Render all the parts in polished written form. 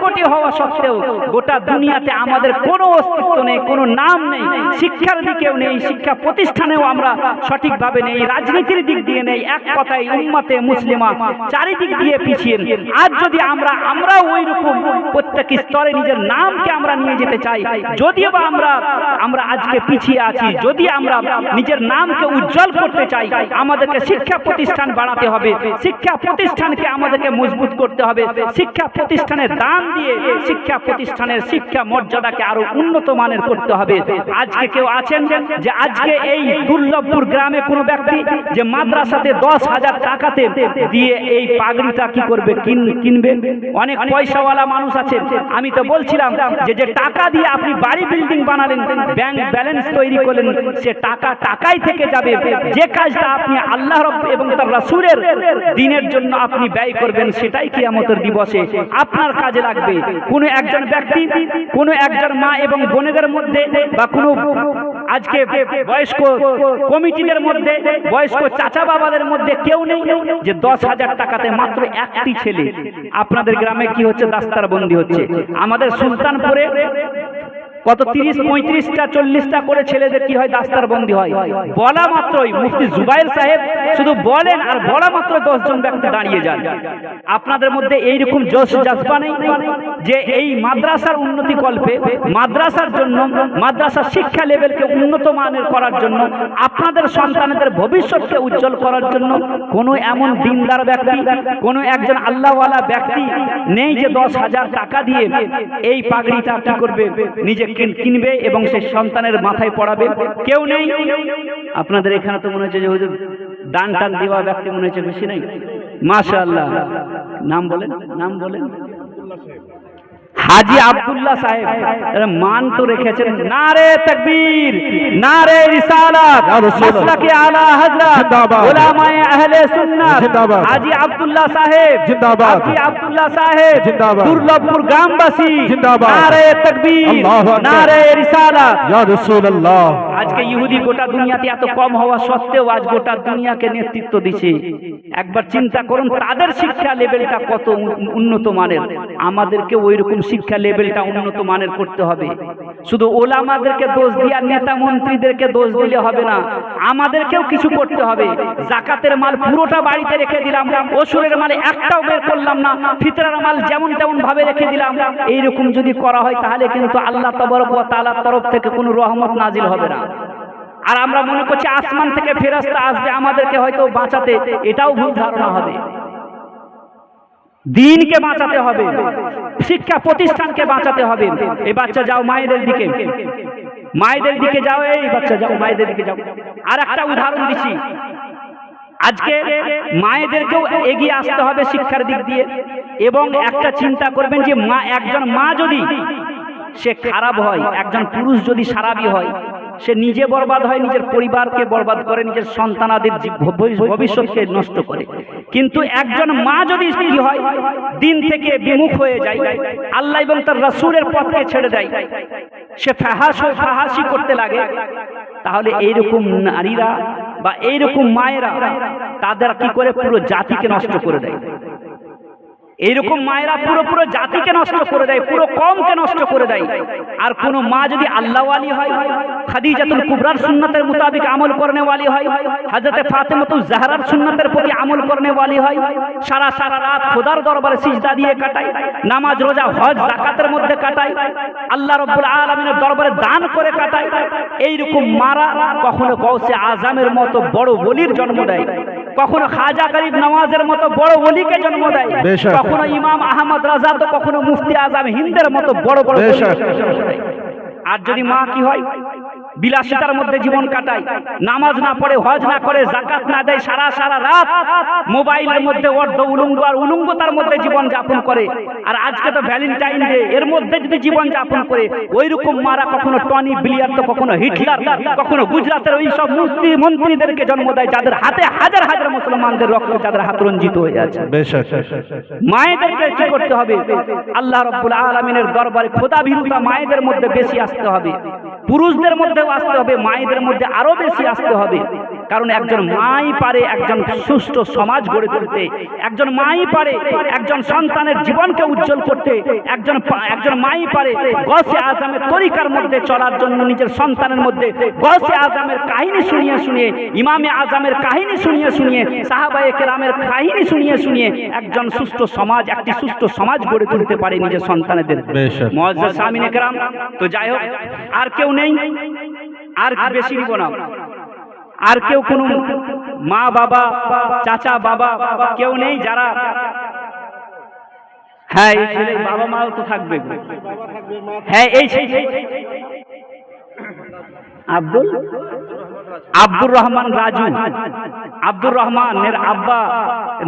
কোটি হওয়া সত্ত্বেও গোটা দুনিয়াতে আমাদের কোনো অস্তিত্ব নেই, কোনো নাম নেই, শিক্ষার দিকেও নেই, শিক্ষা প্রতিষ্ঠানেও আমরা সঠিকভাবে নেই, রাজনীতির দিক দিয়ে নেই, এক কথায় উম্মতে মুসলিমা চারিদিক দিয়ে পিছিয়ে। আজ যদি আমরা ওই রকম প্রত্যেক স্তরে নিজের নামকে আমরা নিয়ে যেতে চাই, যদিও বা আমরা আজকে পিছিয়ে আছি, যদি আমরা নিজের নামকে উজ্জ্বল করতে চাই, আমাদেরকে শিক্ষা প্রতিষ্ঠান বাড়াতে হবে, শিক্ষা প্রতিষ্ঠানকে আমাদেরকে মজবুত করতে হবে, শিক্ষা প্রতিষ্ঠানের দান দিয়ে শিক্ষা প্রতিষ্ঠানের শিক্ষা মর্যাদাকে আরো উন্নত মানের করতে হবে। আজকে কেউ আছেন যে আজকে এই দুর্লভপুর গ্রামে কোনো ব্যক্তি যে মাদ্রাসাতে 10,000 টাকাতে দিয়ে এই পাগড়িটা কি করবে, কিনবে? অনেক পয়সাওয়ালা মানুষ আছে। আমি তো বলছিলাম যে টাকা দিয়ে আপনি বাড়ি বিল্ডিং বানালেন, ব্যাংক ব্যালেন্স তৈরি করলেন, সে টাকাই থেকে যাবে। যে কাজটা আপনি আল্লাহ এবং তার রাসূলের দ্বীনের জন্য আপনি ব্যয় করবেন, সেটাই কিয়ামতের দিবসে আপনার কাজে লাগবে। কোনো একজন ব্যক্তি, কোনো একজন মা এবং বোনেদের মধ্যে বা কোনো আজকে বয়স্ক কমিটিদের মধ্যে, বয়স্ক চাচা বাবাদের মধ্যে কেউ নেই যে 10,000 টাকাতে মাত্র একটি ছেলে। আপনাদের গ্রামে কি হচ্ছে, দাস্তারবন্দি হচ্ছে। আমাদের সুলতানপুরে কত 30-35টা 40টা করে ছেলেদের কি হয়, দাস্তারবন্দি হয়। বলা মাত্রই মুফতি জুবাইর সাহেব শুধু বলেন, আর বলা মাত্র 10 জন ব্যক্তি দাঁড়িয়ে যান। আপনাদের মধ্যে এইরকম জোশ জজবা নেই যে এই মাদ্রাসার উন্নতি কল্পে, মাদ্রাসার জন্য, মাদ্রাসার শিক্ষা লেভেলকে উন্নত মানের করার জন্য, আপনাদের সন্তানদের ভবিষ্যৎকে উজ্জ্বল করার জন্য কোনো এমন দিনদার ব্যক্তি, কোনো একজন আল্লাহওয়ালা ব্যক্তি নেই যে 10,000 টাকা দিয়ে এই পাগড়িটা কি করবে, নিজে কিনবে এবং সেই সন্তানের মাথায় পড়াবে? কেউ নেই। আপনাদের এখানে তো মনে হচ্ছে যে হুজুর দান টান দেওয়া ব্যক্তি মনে হচ্ছে বেশি নেই। মাশাআল্লাহ। নাম বলেন, নাম বলেন। হাজী আব্দুল্লাহ সাহেব মান তো রেখেছেন। নারে তাকবীর, নারে রিসালাত, মাসলাকে আলা হযরত, জিন্দাবাদ। উলামায়ে আহলে সুন্নাহ জিন্দাবাদ। হাজী আব্দুল্লাহ সাহেব জিন্দাবাদ। হাজী আব্দুল্লাহ সাহেব জিন্দাবাদ। দুর্লভপুর গ্রামবাসী জিন্দাবাদ। নারে তাকবীর, নারে রিসালাত, ইয়া রাসূলুল্লাহ। আজকে ইহুদি গোটা দুনিয়াতে এত কম হওয়া সত্ত্বেও আজ গোটা দুনিয়াকে নেতৃত্ব দিচ্ছে। একবার চিন্তা করুন তাদের শিক্ষা লেভেলটা কত উন্নত মানের। আমাদেরকে ওইরকম শিক্ষা লেভেলটা উন্নত মানের করতে হবে। শুধু ওলামাদেরকে দোষ দিয়া, নেতা মন্ত্রীদেরকে দোষ দিলে হবে না, আমাদেরকেও কিছু করতে হবে। জাকাতের মাল পুরোটা বাড়িতে রেখে দিলাম, ওসুরের মাল একটাও বের করলাম না, ফিতরার মাল যেমন তেমন ভাবে রেখে দিলাম, এইরকম যদি করা হয় তাহলে কিন্তু আল্লাহ তাবারক ওয়া তাআলার তরফ থেকে কোনো রহমত নাজিল হবে না। আর আমরা মনে করছি আসমান থেকে ফেরেশতা আসবে আমাদেরকে হয়তো বাঁচাতে, এটাও ভুল ধারণা হবে। দিনকে বাঁচাতে হবে, শিক্ষা প্রতিষ্ঠানকে বাঁচাতে হবে। এই বাচ্চা যাও মায়েদের দিকে, মায়েদের দিকে যাও, এই বাচ্চা যাও মায়েদের দিকে যাও। আর একটা উদাহরণ দিচ্ছি, আজকে মায়েদেরকেও এগিয়ে আসতে হবে শিক্ষার দিক দিয়ে। এবং একটা চিন্তা করবেন যে মা, একজন মা যদি সে খারাপ হয়, একজন পুরুষ যদি সারাবি হয়, সে নিজে বরবাদ হয়, নিজের পরিবারকে বরবাদ করে, নিজের সন্তানাদের ভবিষ্যৎকে নষ্ট করে। কিন্তু একজন মা যদি কি হয়, দিন থেকে বিমুখ হয়ে যায়, আল্লাহ এবং তার রাসূলের পথকে ছেড়ে দেয়, সে ফাহাসি করতে লাগে, তাহলে এইরকম নারীরা বা এইরকম মায়েরা তাদের কি করে, পুরো জাতিকে নষ্ট করে দেয়। এইরকম মায়েরা পুরো জাতিকে নষ্ট করে দেয়, পুরো কওমকে নষ্ট করে দেয়। আর কোন মা যদি আল্লাহওয়ালি হয়, খাদিজাতুল কুবরার সুন্নতের মোতাবেক আমল করনে वाली হয়, হযরত ফাতেমাতুজ জাহরার সুন্নতের প্রতি আমল করনে वाली হয়, সারা রাত খোদার দরবারে সিজদা দিয়ে কাটায়, নামাজ রোজা হজ যাকাতের মধ্যে কাটায়, আল্লাহ রাব্বুল আলামিনের দরবারে দান করে কাটায়, এইরকম মারা কখনো গৌসে আজমের মতো বড় ওলির জন্ম দেয়, কখনো খাজা গরিব নওয়াজের মতো বড় ওলিকে জন্ম দেয়, কখনো ইমাম আহমদ রাজা, তো কখনো মুফতি আজম হিন্দের মতো বড় বড়। আর যদি মা কি হয়, বিলাসিতার মধ্যে জীবন কাটায়, নামাজ না পড়ে, হজ না করে, যাকাত না দেয়, সারা রাত মোবাইলের মধ্যে অর্ধ উলঙ্গ আর উলঙ্গতার মধ্যে জীবন যাপন করে। আর আজকে তো ভ্যালেন্টাইন ডে, এর মধ্যে যদি জীবন যাপন করে, ওই রকম মারা কখনো টনি ব্লেয়ার, তো কখনো হিটলার, কখনো গুজরাটের ওই সব মন্ত্রীদেরকে জন্ম দেয়, যাদের হাতে হাজার হাজার মুসলমানদের রক্ত, যাদের হাত রঞ্জিত হয়ে আছে। মায়েদেরকে কি করতে হবে, আল্লাহ রাব্বুল আলামিনের দরবারে খোদা ভীরুতা মায়েদের মধ্যে বেশি আসতে হবে, পুরুষদের মধ্যেও আসতে হবে, মায়েদের মধ্যে আরো বেশি আসতে হবে। কারণ একজন মাই পারে একজন সুষ্ঠু সমাজ গড়ে তুলতে, একজন মাই পারে একজন সন্তানের জীবনকে উজ্জ্বল করতে, একজন মাই পারে গৌসে আজমের তরিকার মধ্যে চলার জন্য নিজের সন্তানের মধ্যে গৌসে আজমের কাহিনী শুনিয়ে শুনিয়ে, ইমামে আজমের কাহিনী শুনিয়ে শুনিয়ে, সাহাবায়ে কেরামের কাহিনী শুনিয়ে শুনিয়ে একজন সুষ্ঠু সমাজ, একটি সুষ্ঠু সমাজ গড়ে তুলতে পারে নিজের সন্তানদের। মুআজ্জাজ সামিনে কেরাম, তো যাই হোক, আর কেউ নেই, আর বেশি নিব না, আর কেউ কোনো মা বাবা চাচা বাবা কেউ নেই যারা, হ্যাঁ এই ছেলে বাবা মাও তো থাকবে, হ্যাঁ এই আব্দুর রহমান রাজু, আব্দুর রহমানের আব্বা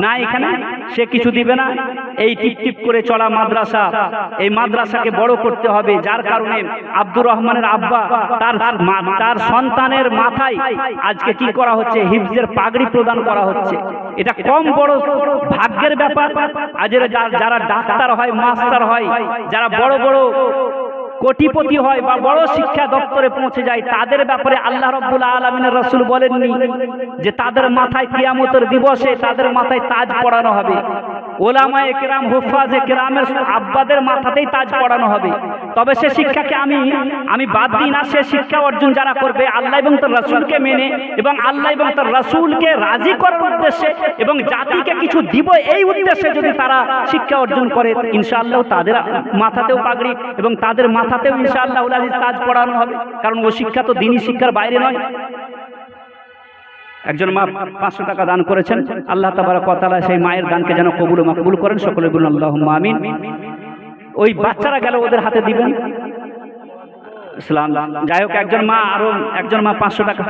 না এখানে, সে কিছু দিবে না। এই টিপ টিপ করে চলা মাদ্রাসা, এই মাদ্রাসাকে বড় করতে হবে, যার কারণে আব্দুর রহমানের আব্বা তার সন্তানের মাথায় আজকে কি করা হচ্ছে, হিফজের পাগড়ি প্রদান করা হচ্ছে। এটা কম বড় ভাগ্যের ব্যাপার। আজ যারা ডাক্তার হয়, মাস্টার হয়, যারা বড় বড় কোটিপতি হয় বা বড় শিক্ষা দপ্তরে পৌঁছে যায়, তাদের ব্যাপারে আল্লাহ রাব্বুল আলামিনের রাসূল বলেননি যে তাদের মাথায় কিয়ামতের দিবসে তাদের মাথায় তাজ পরানো হবে। ওলামায়ে কেরাম, হুফাজে কেরামের আব্বাদের মাথাতেই তাজ পরানো হবে। তবে সে শিক্ষাকে আমি বাদ দিই না। সে শিক্ষা অর্জন যারা করবে আল্লাহ এবং তার রাসূলকে মেনে এবং আল্লাহ এবং তার রাসূলকে রাজি করার উদ্দেশ্যে এবং জাতিকে কিছু দিব এই উদ্দেশ্যে যদি তারা শিক্ষা অর্জন করে, ইনশাআল্লাহ তাদের মাথাতেও পাগড়ি এবং তাদের মাথাতেও ইনশাআল্লাহ তাজ পরানো হবে। কারণ ও শিক্ষা তো দ্বীনি শিক্ষার বাইরে নয়। একজন মা 500 টাকা দান করেছেন, আল্লাহ তাবারক ওয়া তাআলা সেই মায়ের দানকে যেন কবুল ও মাকবুল করেন। সকলে বলুন আল্লাহুম্মা আমিন। ওই বাচ্চারা গেল, ওদের হাতে দিবেন। ইসলাম যাই হোক, একজন মা 500 টাকা,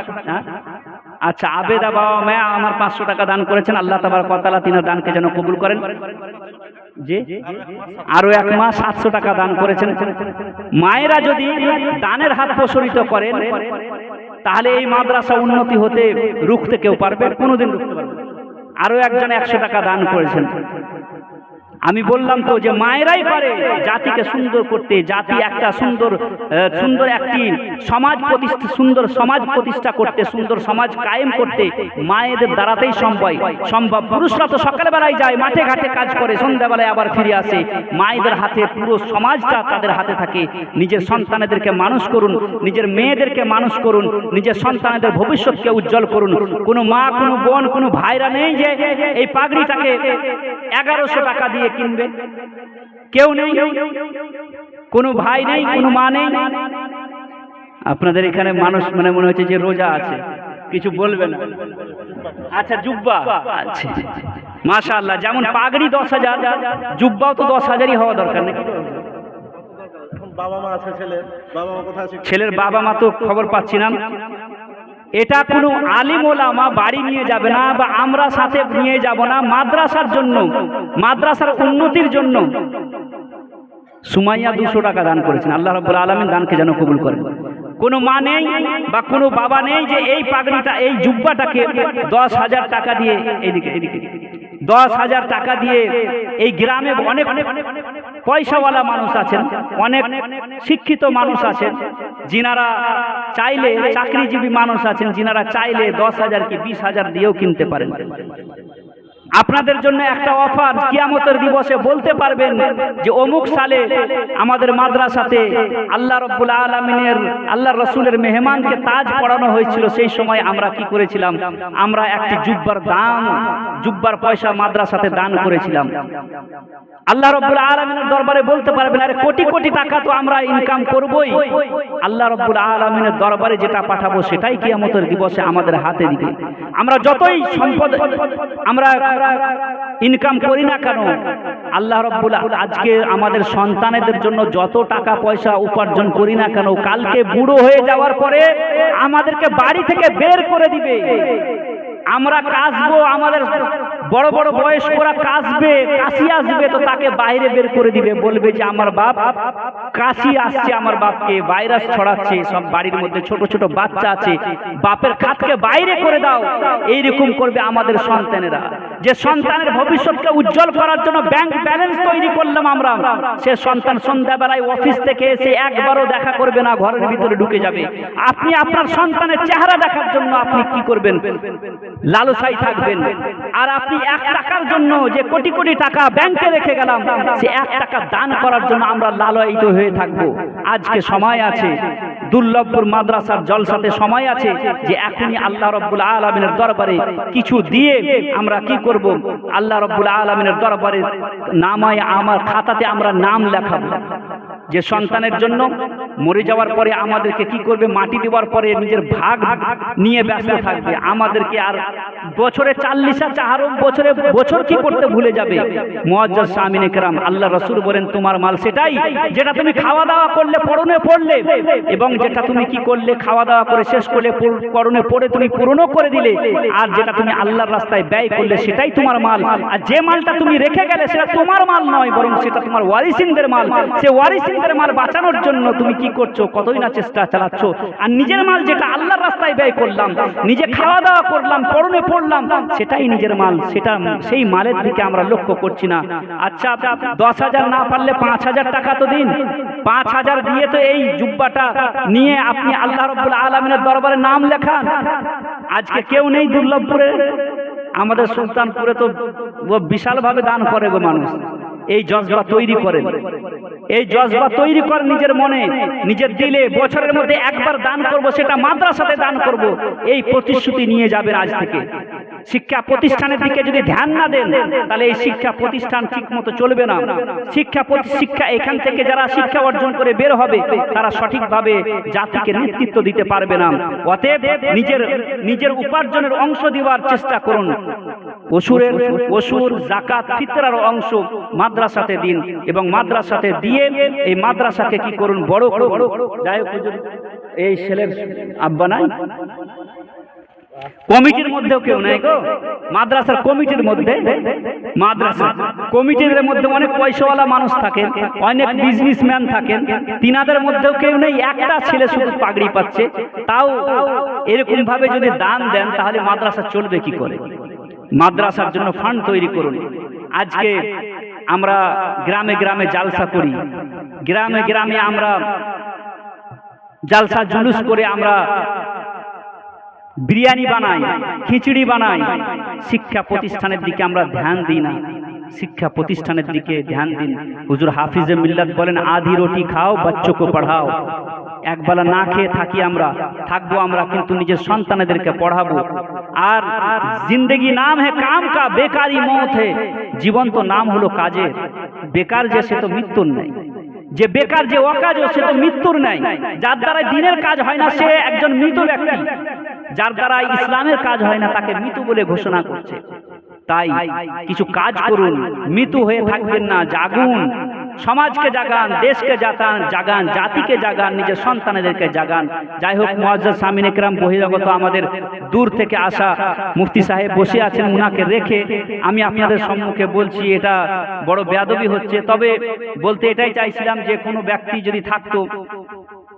আচ্ছা আবেদা বাবা মা আমার 500 টাকা দান করেছেন, আল্লাহ তাবারক ওয়া তাআলা তিনার দানকে যেন কবুল করেন। জি, আরো এক মা 700 টাকা দান করেছেন। মায়েরা যদি দানের হাত প্রসারিত করেন তাহলে এই মাদ্রাসা উন্নতি হতে রুখতে কেউ পারবে? কোনোদিন রুখতে পারবে। আরো একজন 100 টাকা দান করেছেন। আমি বললাম তো যে মায়েরাই পারে জাতিকে সুন্দর করতে, জাতি একটা সুন্দর একটি সুন্দর সমাজ প্রতিষ্ঠা করতে, সুন্দর সমাজ কায়েম করতে মায়েদের দ্বারাতেই সম্ভব। পুরুষরা তো সকালবেলায় যায়, মাঠে ঘাটে কাজ করে, সন্ধ্যাবেলায় আবার ফিরে আসে। মায়েদের হাতে পুরো সমাজটা তাদের হাতে থাকে। নিজের সন্তানেদেরকে মানুষ করুন, নিজের মেয়েদেরকে মানুষ করুন, নিজের সন্তানেদের ভবিষ্যৎকে উজ্জ্বল করুন। কোনো মা, কোনো বোন, কোনো ভাইরা নেই যে এই পাগড়িটাকে 1100 টাকা দিয়ে কিনবে, কেউ নেই, কোনো ভাই নেই, কোনো মা নেই। আপনাদের এখানে মানুষ মনে হচ্ছে যে রোজা আছে, কিছু বলবে না। আচ্ছা জুব্বা, আচ্ছা মাশাআল্লাহ, যেমন পাগড়ি 10,000, জুব্বাও তো 10,000ই হওয়া দরকার নাকি? ছেলের বাবা মা তো খবর পাচ্ছি না। এটা কোনো আলিম ওলামা বাড়ি নিয়ে যাবে না বা আমরা সাথে নিয়ে যাব না। মাদ্রাসার জন্য, মাদ্রাসার উন্নতির জন্য সুমাইয়া 200 টাকা দান করেছেন। আল্লাহ রাব্বুল আলামিন দানকে যেন কবুল করেন। কোনো মা নেই বা কোনো বাবা নেই যে এই পাগড়িটা, এই জুব্বাটাকে 10,000 টাকা দিয়ে, এদিকে 10,000 টাকা দিয়ে এই গ্রামে অনেক পয়সাওয়ালা মানুষ আছেন, অনেক শিক্ষিত মানুষ আছেন, যিনারা চাইলে, চাকরিজীবী মানুষ আছেন, যিনারা চাইলে 10,000 কি 20,000 দিয়েও কিনতে পারেন। আপনাদের জন্য একটা অফার, কিয়ামতের দিবসে বলতে পারবেন যে অমুক সালে আমাদের মাদ্রাসাতে আল্লাহ রাব্বুল আলামিনের, আল্লাহর রাসূলের মেহমানকে তাজ পরানো হয়েছিল। সেই সময় আমরা কি করেছিলাম? আমরা একটি জুব্বার পয়সা মাদ্রাসাতে দান করেছিলাম। আল্লাহ রাব্বুল আলামিনের দরবারে বলতে পারবেন, আরে কোটি কোটি টাকা তো আমরা ইনকাম করবই, আল্লাহ রাব্বুল আলামিনের দরবারে যেটা পাঠাবো সেটাই কিয়ামতের দিবসে আমাদের হাতে দিবে। আমরা যতই সম্পদ আমরা ইনকাম করি না কেন, আল্লাহ রাব্বুল আজকে আমাদের সন্তানদের জন্য যত টাকা পয়সা উপার্জন করি না কেন, কালকে বুড়ো হয়ে যাওয়ার পরে আমাদেরকে বাড়ি থেকে বের করে দিবে। আমরা কাঁদবো, আমাদের বড় বড় বয়স্করা কাশি আসবে তো তাকে বাইরে বের করে দিবে, বলবে যে আমার বাপ কাশি আসছে, আমার বাপকে ভাইরাস ছড়াচ্ছে, সব বাড়ির মধ্যে ছোট ছোট বাচ্চা আছে, বাপের খাটকে বাইরে করে দাও। এইরকম করবে আমাদের সন্তানেরা। যে সন্তানের ভবিষ্যৎকে উজ্জ্বল করার জন্য ব্যাংক ব্যালেন্স তৈরি করলাম আমরা, সে সন্তান সন্ধ্যাবেলায় অফিস থেকে এসে একবারও দেখা করবে না, ঘরের ভিতরে ঢুকে যাবে। আপনি আপনার সন্তানের চেহারা দেখার জন্য আপনি কি করবেন? লালসায় থাকবেন। আর আপনি 1 টাকার জন্য যে কোটি কোটি টাকা ব্যাংকে রেখে গেলাম, সে 1 টাকা দান করার জন্য আমরা লালায়িত হয়ে থাকবো। আজকে সময় আছে, দুর্লভপুর মাদ্রাসার জলসাতে সময় আছে যে এখনই আল্লাহ রাব্বুল আলামিনের দরবারে কিছু দিয়ে আমরা কি করব? আল্লাহ রাব্বুল আলামিনের দরবারে নামায় আমার খাতাতে আমরা নাম লেখাবো। যে সন্তানের জন্য মরে যাওয়ার পরে আমাদেরকে কি করবে? মাটি দেওয়ার পরে নিজের ভাগ নিয়ে ব্যস্ত থাকবে। আমাদেরকে আর বছরে 40 বছর কি করতে ভুলে যাবে। মুআজ্জাজ সামিন ইকরাম, আল্লাহ রাসূল বলেন তোমার মাল সেটাই যেটা তুমি খাওয়া দাওয়া করলে, পরনে পড়লে, এবং যেটা তুমি কি করলে খাওয়া দাওয়া করে শেষ করলে পরনে পড়ে তুমি পূরণও করে দিলে, আর যেটা তুমি আল্লাহর রাস্তায় ব্যয় করলে সেটাই তোমার মাল। আর যে মালটা তুমি রেখে গেলে সেটা তোমার মাল নয়, বরং সেটা তোমার ওয়ারিসিনদের মাল। সে ওয়ারিসিনদের মাল বাঁচানোর জন্য তুমি কি করছো? কতই না চেষ্টা চালাচ্ছ। আর নিজের মাল যেটা আল্লাহর রাস্তায় ব্যয় করলাম, নিজে খাওয়া দাওয়া করলাম, পরনে পড়লাম, সেটাই নিজের মাল। সেটা সেই মালের দিকে আমরা লক্ষ্য করছি না। আচ্ছা 10,000 না পারলে 5,000 টাকা তো দিন। 5,000 দিয়ে তো এই জুব্বাটা নিয়ে আপনি আল্লাহ রাব্বুল আলামিনের দরবারে নাম লেখান। আজকে কেউ নেই দুর্লভপুরে, আমাদের সুলতানপুরে তো বিশালভাবে দান করে গো মানুষ। এই জজবা তৈরি করেন, এই জজবা তৈরি করেন নিজের মনে, নিজের দিলে। বছরের মধ্যে একবার দান করব, সেটা মাদ্রাসাতে দান করব, এই প্রতিশ্রুতি নিয়ে যাবেন আজ থেকে। শিক্ষা প্রতিষ্ঠানের দিকে যদি ধ্যান না দেন, তাহলে এই শিক্ষা প্রতিষ্ঠান ঠিক মতো চলবে না। শিক্ষা এখান থেকে যারা শিক্ষা অর্জন করে বের হবে, তারা সঠিকভাবে জাতিকে নেতৃত্ব দিতে পারবে না। অতএব নিজের উপার্জনের অংশ দেওয়ার চেষ্টা করুন। ওসুর জাকাত ফিতরার অংশ মাদ্রাসাতে দিন, এবং মাদ্রাসাতে দিয়ে এই মাদ্রাসাকে কি করুন? বড় করুন। যাই হোক, এই ছেলের আব্বা নাই, কমিটির মধ্যেও কেউ নাই গো। মাদ্রাসার কমিটির মধ্যে, মাদ্রাসা কমিটির মধ্যে অনেক পয়সাওয়ালা মানুষ থাকেন, অনেক বিজনেসম্যান থাকেন, তিনাদের মধ্যেও কেউ নেই। একটা ছেলে শুধু পাগড়ি পাচ্ছে। তাও এরকম ভাবে যদি দান দেন, তাহলে মাদ্রাসা চলবে কি করে? মাদ্রাসার জন্য ফান্ড তৈরি করুন। আজকে আমরা গ্রামে গ্রামে জালসা করি, গ্রামে গ্রামে আমরা জালসা জুলুস করে আমরা বিরিয়ানি বানাই, খিচুড়ি বানাই। শিক্ষা প্রতিষ্ঠানের দিকে আমরা ধ্যান দিই না। শিক্ষা প্রতিষ্ঠানের দিকে ধ্যান দিন। হুজুর হাফিজে মিল্লাত বলেন, আধি রুটি খাও, বাচ্চাকে পড়াও। একবেলা না খেয়ে থাকবো আমরা, কিন্তু নিজের সন্তানদেরকে পড়াবো। আর জিন্দগি নাম হে কাম কা, বেকারি মৌত হে। জীবন তো নাম হলো কাজের। বেকার যে, সে তো মৃত্যুর নেই। যে বেকার, যে অকাজ, সে তো মৃত্যুর নাই। যার দ্বারা দিনের কাজ হয় না, সে একজন মৃত ব্যক্তি। যার দ্বারা ইসলামের কাজ হয় না, তাকে মৃত বলে ঘোষণা করছে। তাই কিছু কাজ করুন, মৃত হয়ে থাকবেন না। জাগুন, সমাজকে জাগান, দেশকে জাগান, জাতিকে জাগান, নিজের সন্তানদেরকে জাগান। যাই হোক, মুআজ্জাজ সামিন ইকরাম বহিরাগত আমাদের দূর থেকে আসা মুফতি সাহেব বসে আছেন, উনাকে রেখে আমি আপনাদের সম্মুখে বলছি, এটা বড় বেয়াদবি হচ্ছে। তবে বলতে এটাই চাইছিলাম যে কোনো ব্যক্তি যদি থাকতো।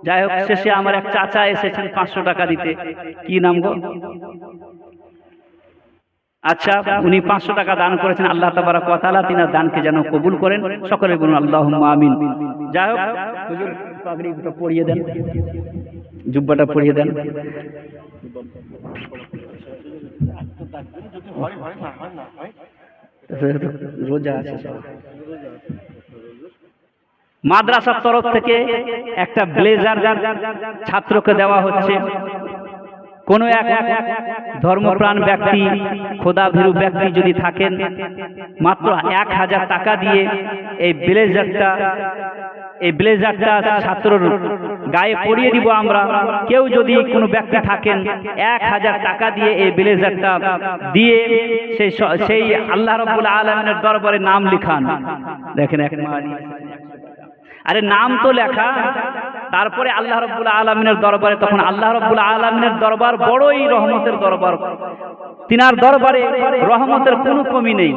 যাই হোক, শেষে আমার এক চাচা এসেছেন 500 টাকা দিতে। কি নাম গো? আচ্ছা, উনি 500 টাকা দান করেছেন। আল্লাহ তাবারাক ওয়া তাআলা তিনার দানকে যেন কবুল করেন। সকলে বলুন আল্লাহুম্মা আমিন। যাই হোক, হুজুর পাগড়িটা পরিয়ে দেন, জুব্বাটা পরিয়ে দেন। রোজা আছে। মাদ্রাসার তরফ থেকে একটা ব্লেজার ছাত্রকে দেওয়া হচ্ছে। কোনো এক ধর্মপ্রাণ ব্যক্তি, খোদাভীরু ব্যক্তি যদি থাকেন, মাত্র 1000 টাকা দিয়ে এই ব্লেজারটা ছাত্রর গায়ে পরিয়ে দিব আমরা। কেউ যদি কোনো ব্যক্তি থাকেন, 1000 টাকা দিয়ে এই ব্লেজারটা দিয়ে সেই আল্লাহ রাব্বুল আলামিনের দরবারে নাম লিখান। দেখেন, আরে নাম তো লেখা, তারপরে আল্লাহ রাব্বুল আলামিনের দরবারে, তখন আল্লাহ রাব্বুল আলামিনের দরবার বড়ই রহমতের দরবার, তিনার দরবারে রহমতের কোনো কমি নেই।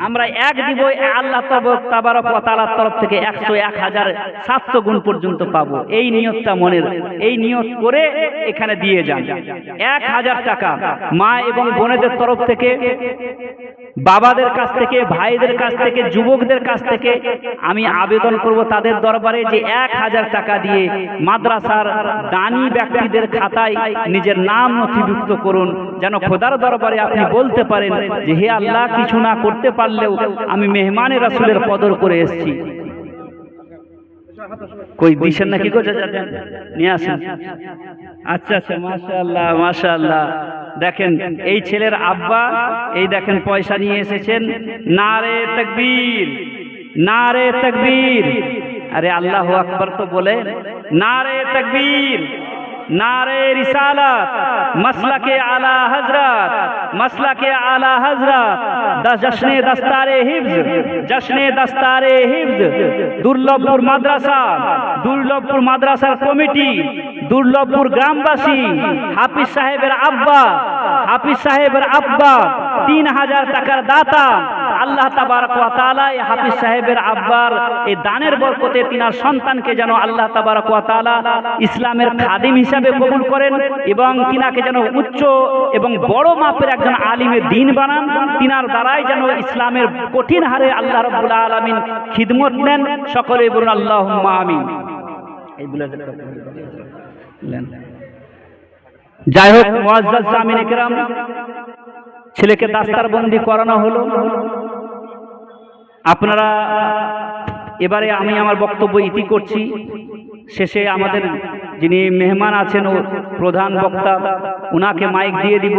আমরা এক দিব, আল্লাহ তাবারক ওয়া তাআলার তরফ থেকে 100-1000-700 গুণ পর্যন্ত পাবো। এই নিয়তটা মনের, এই নিয়ত করে এখানে দিয়ে যান। 1000 টাকা মা এবং বোনেদের তরফ থেকে, বাবাদের কাছ থেকে, ভাইদের কাছ থেকে, যুবকদের কাছ থেকে আমি আবেদন করব তাদের দরবারে যে 1000 টাকা দিয়ে মাদ্রাসার দানি ব্যক্তিদের খাতায় নিজের নাম নথিভুক্ত করুন, যেন খোদার দরবারে আপনি বলতে পারেন যে হে আল্লাহ, কিছু না করতে পারলেও আমি মেহমানে রাসূলের কদর করে এসেছি। কই দিছেন নাকি গো? নিয়ে আসেন। আচ্ছা আচ্ছা, মাশাআল্লাহ মাশাআল্লাহ। দেখেন এই ছেলের আব্বা, এই দেখেন পয়সা নিয়ে এসেছেন। নারে তাকবীর, নারে তাকবীর। আরে আল্লাহু আকবার তো বলে। নারে তাকবীর, নারে রিসালাত, মাসলাকে আলা হযরত, মাসলাকে আলা হযরত, জশ্নে দস্তারে হিফজ, জশ্নে দস্তারে হিফজ, দুর্লভপুর মাদ্রাসা, দুর্লভপুর মাদ্রাসার কমিটি, দুর্লভপুর গ্রামবাসী, হাফিজ সাহেবের আব্বা, হাফিজ সাহেবের আব্বা 3000 টাকার দাতা। আল্লাহ তাবারক ওয়া তাআলা এই হাফিজ সাহেবের আব্বার এই দানের বরকতে তিনার সন্তানকে যেন আল্লাহ তাবারক ওয়া তাআলা ইসলামের খাদিম হিসাবে কবুল করেন এবং তিনাকে যেন উচ্চ এবং বড় মাপের একজন আলিমে দ্বীন বানান। তিনার দ্বারাই যেন ইসলামের কঠিন হারে আল্লাহ রাব্বুল আলামিন খিদমত নেন। সকলে বলুন আল্লাহুম্মা আমিন। যাই হোক, মুআজ্জাজ সামিনে কেরাম, ছেলেকে দাস্তারবন্দি করানো হলো। আপনারা এবারে আমি আমার বক্তব্য ইতি করছি। শেষে আমাদের যিনি মেহমান আছেন ও প্রধান বক্তা, উনাকে মাইক দিয়ে দিব।